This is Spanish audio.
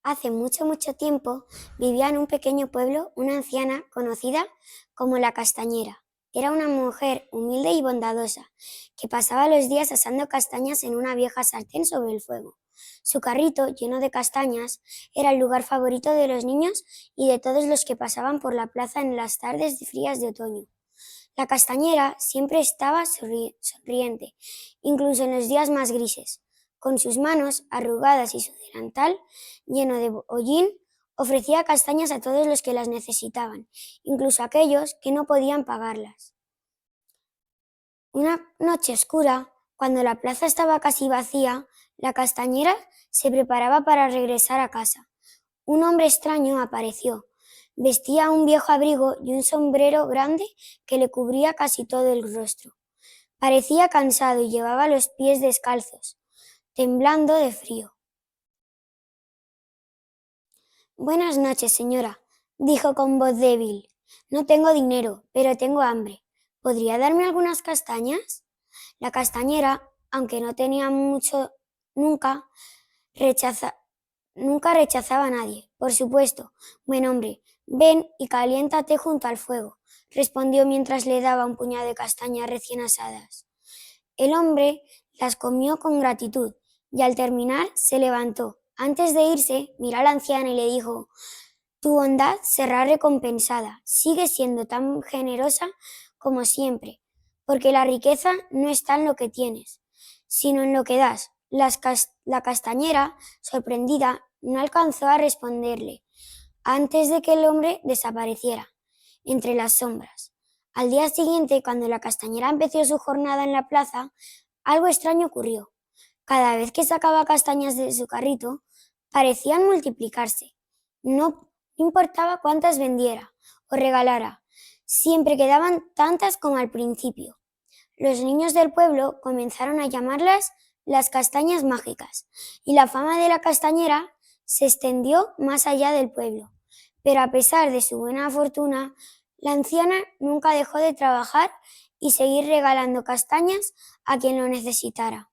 Hace mucho, mucho tiempo vivía en un pequeño pueblo una anciana conocida como la Castañera. Era una mujer humilde y bondadosa que pasaba los días asando castañas en una vieja sartén sobre el fuego. Su carrito, lleno de castañas, era el lugar favorito de los niños y de todos los que pasaban por la plaza en las tardes frías de otoño. La Castañera siempre estaba sonriente, incluso en los días más grises. Con sus manos arrugadas y su delantal lleno de hollín, ofrecía castañas a todos los que las necesitaban, incluso a aquellos que no podían pagarlas. Una noche oscura, cuando la plaza estaba casi vacía, la Castañera se preparaba para regresar a casa. Un hombre extraño apareció. Vestía un viejo abrigo y un sombrero grande que le cubría casi todo el rostro. Parecía cansado y llevaba los pies descalzos, temblando de frío. Buenas noches, señora, dijo con voz débil. No tengo dinero, pero tengo hambre. ¿Podría darme algunas castañas? La castañera, aunque no tenía mucho, nunca rechaza, nunca rechazaba a nadie. Por supuesto, buen hombre, ven y caliéntate junto al fuego, respondió mientras le daba un puñado de castañas recién asadas. El hombre las comió con gratitud y al terminar se levantó. Antes de irse, miró a la anciana y le dijo: tu bondad será recompensada. Sigue siendo tan generosa como siempre, porque la riqueza no está en lo que tienes, sino en lo que das. La castañera, sorprendida, no alcanzó a responderle antes de que el hombre desapareciera entre las sombras. Al día siguiente, cuando la castañera empezó su jornada en la plaza, algo extraño ocurrió. Cada vez que sacaba castañas de su carrito, parecían multiplicarse. No importaba cuántas vendiera o regalara, siempre quedaban tantas como al principio. Los niños del pueblo comenzaron a llamarlas las castañas mágicas, y la fama de la castañera se extendió más allá del pueblo. Pero a pesar de su buena fortuna, la anciana nunca dejó de trabajar y seguir regalando castañas a quien lo necesitara.